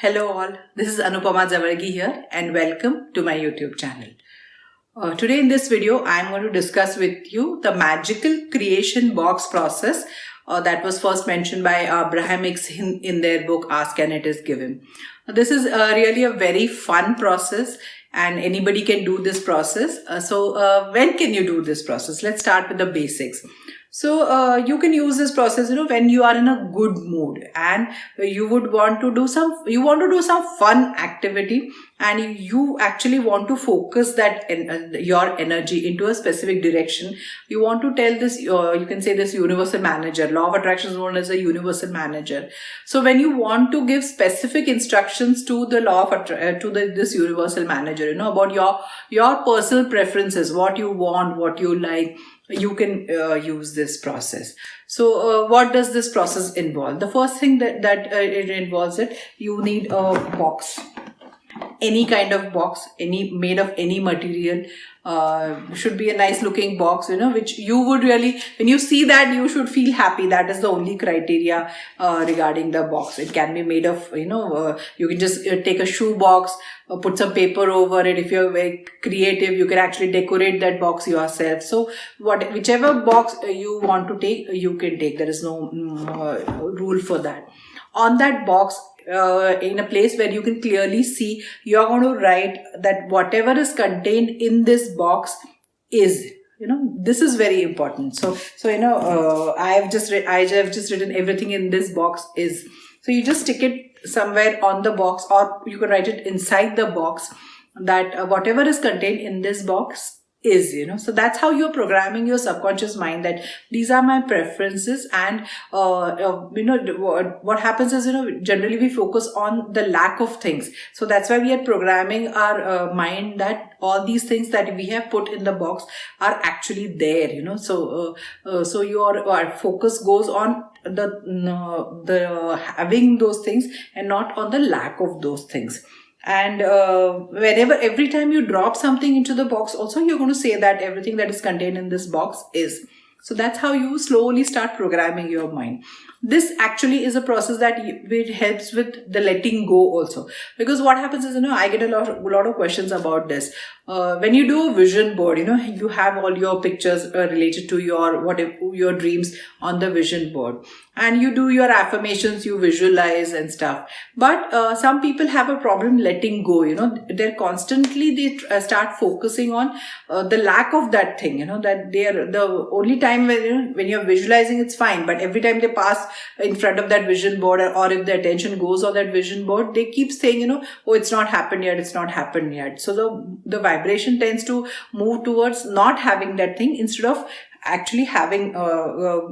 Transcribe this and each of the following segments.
Hello all, this is Anupama Zavargi here and welcome to my YouTube channel. Today in this video, I am going to discuss with you the magical creation box process that was first mentioned by Abraham Hicks in their book Ask and It Is Given. This is really a very fun process and anybody can do this process. So when can you do this process? Let's start with the basics. So you can use this process, when you are in a good mood and you want to do some fun activity and you actually want to focus your energy into a specific direction. You want to tell this, you can say this universal manager. Law of attraction is known as a universal manager. So when you want to give specific instructions to the this universal manager, about your personal preferences, what you want, what you like, you can use this process. So what does this process involve? The first thing that it involves you need a box, any kind of box, made of any material. Should be a nice looking box, which you would really, when you see that, you should feel happy. That is the only criteria regarding the box. It can be made of, you can just take a shoe box, put some paper over it. If you're very creative, you can actually decorate that box yourself. So whichever box you want to take, you can take. There is no rule for that. On that box, in a place where you can clearly see, you're going to write that whatever is contained in this box is, this is very important. So I have just written everything in this box is. So you just stick it somewhere on the box, or you can write it inside the box, that whatever is contained in this box is, so that's how you're programming your subconscious mind, that these are my preferences. And what happens is, generally we focus on the lack of things. So that's why we are programming our mind that all these things that we have put in the box are actually there, so your focus goes on the having those things and not on the lack of those things. And every time you drop something into the box, also you're going to say that everything that is contained in this box is. So that's how you slowly start programming your mind. This actually is a process that it helps with the letting go also. Because what happens is, I get a lot of questions about this. When you do a vision board, you have all your pictures related to your dreams on the vision board. And you do your affirmations, you visualize and stuff. But some people have a problem letting go, they start focusing on the lack of that thing, that they are the only time when you're visualizing, it's fine. But every time they pass in front of that vision board, or if the attention goes on that vision board, they keep saying, oh, it's not happened yet, it's not happened yet. So the vibration tends to move towards not having that thing instead of actually having,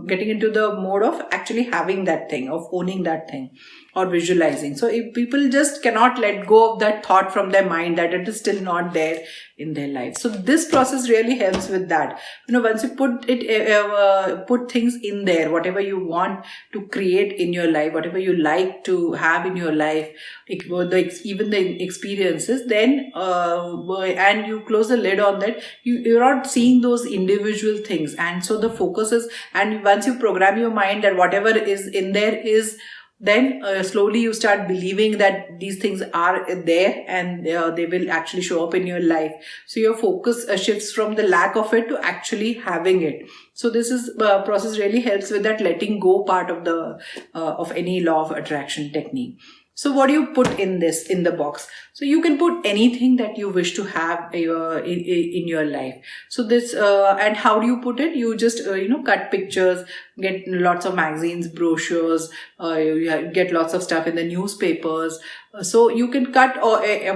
getting into the mode of actually having that thing, of owning that thing or visualizing. So if people just cannot let go of that thought from their mind, that it is still not there in their life. So this process really helps with that. Once you put things in there, whatever you want to create in your life, whatever you like to have in your life, even the experiences, then and you close the lid on that, you're not seeing those individual things. And so the focus is, and once you program your mind that whatever is in there is, then slowly you start believing that these things are there and they will actually show up in your life. So your focus shifts from the lack of it to actually having it. So this process really helps with that letting go part of any law of attraction technique. So what do you put in the box? So you can put anything that you wish to have in your life. So this, and how do you put it? You just, cut pictures, get lots of magazines, brochures, you get lots of stuff in the newspapers. So you can cut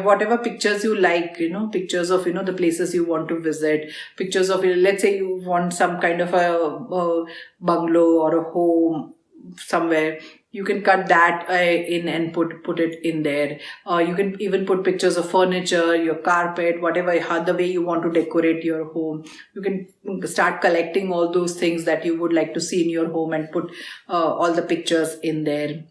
whatever pictures you like, pictures of, the places you want to visit, pictures of, let's say you want some kind of a bungalow or a home somewhere. You can cut that in and put it in there. You can even put pictures of furniture, your carpet, whatever, the way you want to decorate your home. You can start collecting all those things that you would like to see in your home and put all the pictures in there.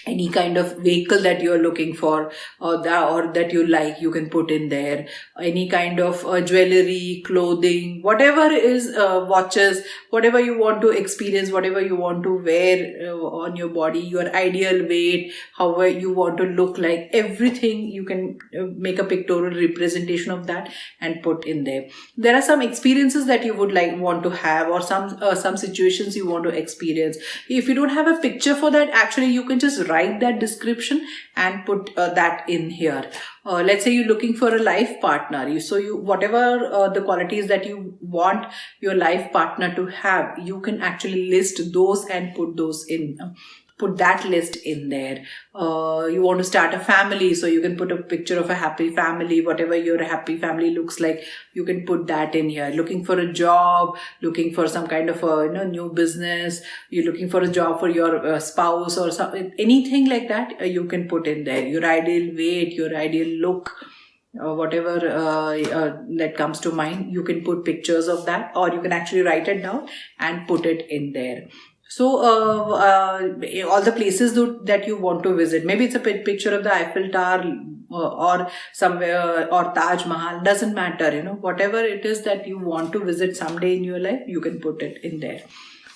any kind of vehicle that you're looking for, or that you like, you can put in there. Any kind of jewelry, clothing, whatever is, watches, whatever you want to experience, whatever you want to wear on your body, your ideal weight, however you want to look like, everything you can make a pictorial representation of that and put in there. There are some experiences that you would want to have, or some situations you want to experience. If you don't have a picture for that, actually you can just write that description and put that in here. Let's say you're looking for a life partner. So you whatever the qualities that you want your life partner to have, you can actually list those and put those in. Put that list in there. You want to start a family, so you can put a picture of a happy family. Whatever your happy family looks like, you can put that in here. Looking for a job, looking for some kind of a new business, you're looking for a job for your spouse or something, anything like that, you can put in there. Your ideal weight, your ideal look, whatever that comes to mind, you can put pictures of that, or you can actually write it down and put it in there. So all the places that you want to visit, maybe it's a picture of the Eiffel Tower or somewhere, or Taj Mahal, doesn't matter, whatever it is that you want to visit someday in your life, you can put it in there.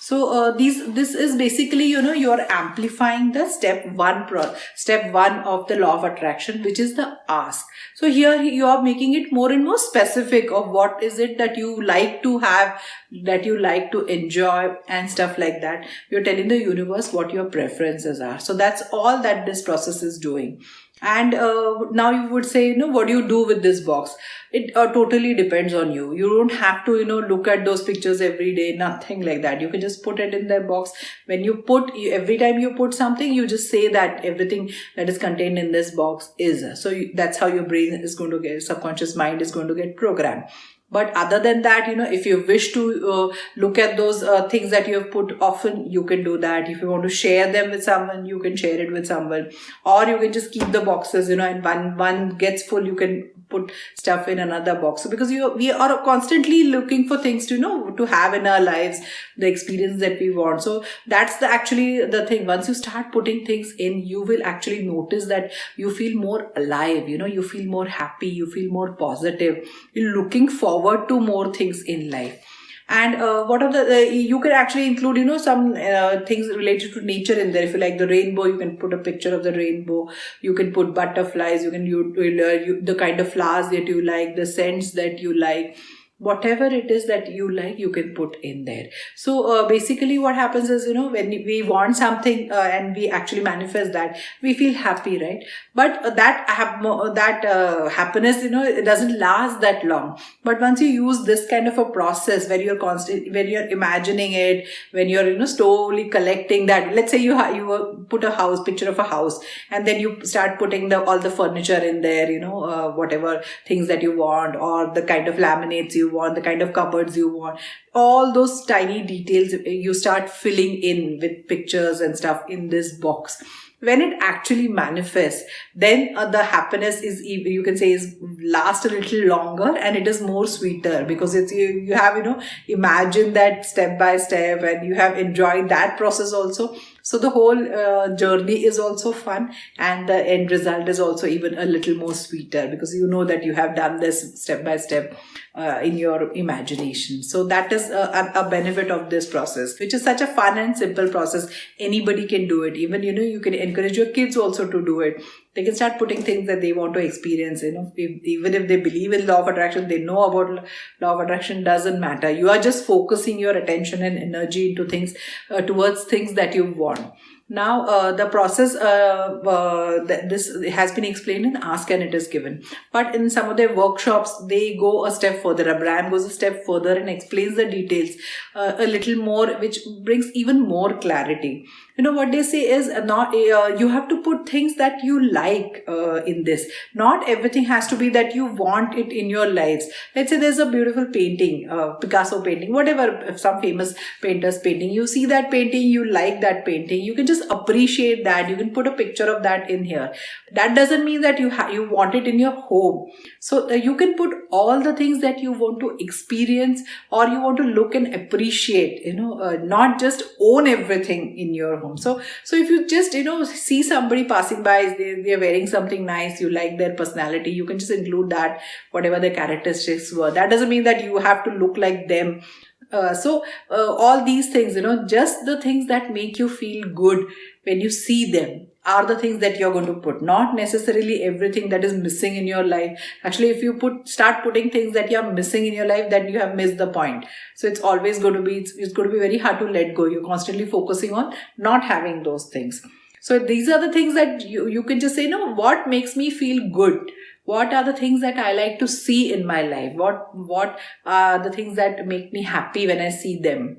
So this is basically, you're amplifying the step one of the law of attraction, which is the ask. So here you are making it more and more specific of what is it that you like to have, that you like to enjoy and stuff like that. You're telling the universe what your preferences are. So that's all that this process is doing. And now you would say, what do you do with this box? It totally depends on you. You don't have to, look at those pictures every day, nothing like that. You can just put it in that box. When every time you put something, you just say that everything that is contained in this box is. So that's how your brain is going to get, subconscious mind is going to get programmed. But other than that, if you wish to look at those things that you have put often, you can do that. If you want to share them with someone, you can share it with someone. Or you can just keep the boxes, and one gets full, you can put stuff in another box. So because we are constantly looking for things to have in our lives, the experience that we want. So that's actually the thing. Once you start putting things in, you will actually notice that you feel more alive, you feel more happy, you feel more positive. You're looking forward to more things in life. And what are you can actually include, some things related to nature in there. If you like the rainbow, you can put a picture of the rainbow. You can put butterflies. You can the kind of flowers that you like, the scents that you like. Whatever it is that you like, you can put in there. So basically what happens is, when we want something and we actually manifest that, we feel happy, right? But that happiness, it doesn't last that long. But once you use this kind of a process where when you're imagining it, when you're slowly collecting that, let's say you put a picture of a house, and then you start putting all the furniture in there, whatever things that you want, or the kind of laminates you want, the kind of cupboards you want, all those tiny details you start filling in with pictures and stuff in this box. When it actually manifests, then the happiness you can say is last a little longer, and it is more sweeter, because it's you have imagined that step by step, and you have enjoyed that process also. So the whole journey is also fun, and the end result is also even a little more sweeter, because you know that you have done this step by step in your imagination. So that is a benefit of this process, which is such a fun and simple process. Anybody can do it. Even you can encourage your kids also to do it. They can start putting things that they want to experience. Even if they believe in law of attraction, they know about law of attraction, doesn't matter. You are just focusing your attention and energy into things, towards things that you want. Now, the process, this has been explained in Ask and It Is Given. But in some of their workshops, they go a step further. Abraham goes a step further and explains the details a little more, which brings even more clarity. What they say is, you have to put things that you like in this. Not everything has to be that you want it in your lives. Let's say there's a beautiful painting, Picasso painting, whatever, some famous painter's painting. You see that painting, you like that painting. You can just just appreciate that. You can put a picture of that in here. That doesn't mean that you want it in your home. So you can put all the things that you want to experience or you want to look and appreciate, not just own everything in your home. So if you just, see somebody passing by, they're wearing something nice, you like their personality, you can just include that, whatever their characteristics were. That doesn't mean that you have to look like them. All these things, just the things that make you feel good when you see them are the things that you're going to put, not necessarily everything that is missing in your life. Actually, if you start putting things that you're missing in your life, then you have missed the point. So it's always going to be, it's going to be very hard to let go. You're constantly focusing on not having those things. So these are the things that you can just say, what makes me feel good? What are the things that I like to see in my life? What are the things that make me happy when I see them?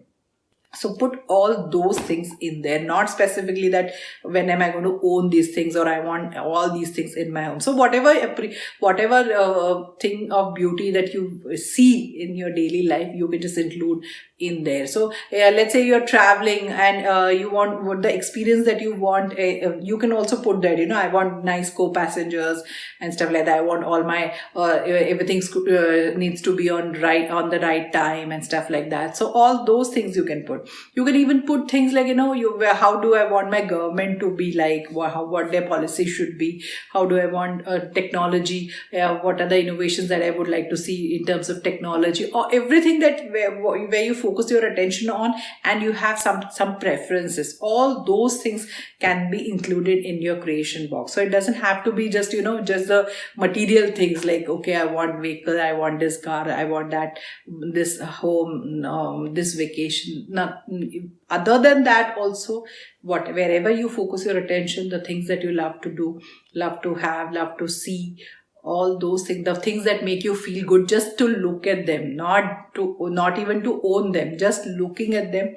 So put all those things in there, not specifically that when am I going to own these things or I want all these things in my home. So whatever thing of beauty that you see in your daily life, you can just include in there. So let's say you're traveling and you want what the experience that you want, you can also put that, I want nice co-passengers and stuff like that. I want all my everything needs to be on the right time and stuff like that. So all those things you can put. You can even put things like, how do I want my government to be like, what their policy should be, how do I want technology, what are the innovations that I would like to see in terms of technology, or everything that where you focus your attention on and you have some preferences. All those things can be included in your creation box. So it doesn't have to be just, just the material things like, okay, I want vehicle, I want this car, I want that, this home, this vacation. Other than that also, wherever you focus your attention, the things that you love to do, love to have, love to see, all those things, the things that make you feel good, just to look at them, not even to own them, just looking at them,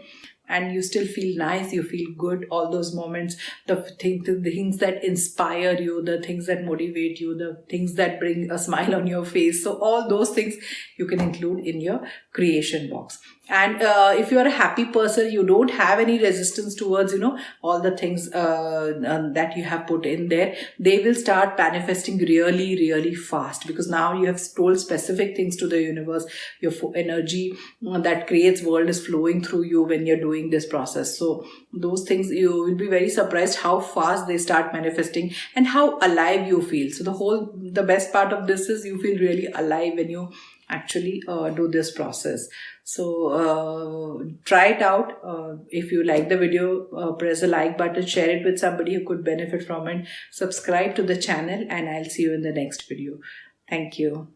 and you still feel nice, you feel good. All those moments, the things that inspire you, the things that motivate you, the things that bring a smile on your face. So all those things you can include in your creation box. And if you are a happy person, you don't have any resistance towards, all the things that you have put in there, they will start manifesting really, really fast, because now you have told specific things to the universe. Your energy that creates world is flowing through you when you're doing this process. So those things, you will be very surprised how fast they start manifesting and how alive you feel. So the best part of this is you feel really alive when you actually do this process. So try it out. If you like the video, press the like button, share it with somebody who could benefit from it, subscribe to the channel, and I'll see you in the next video. Thank you.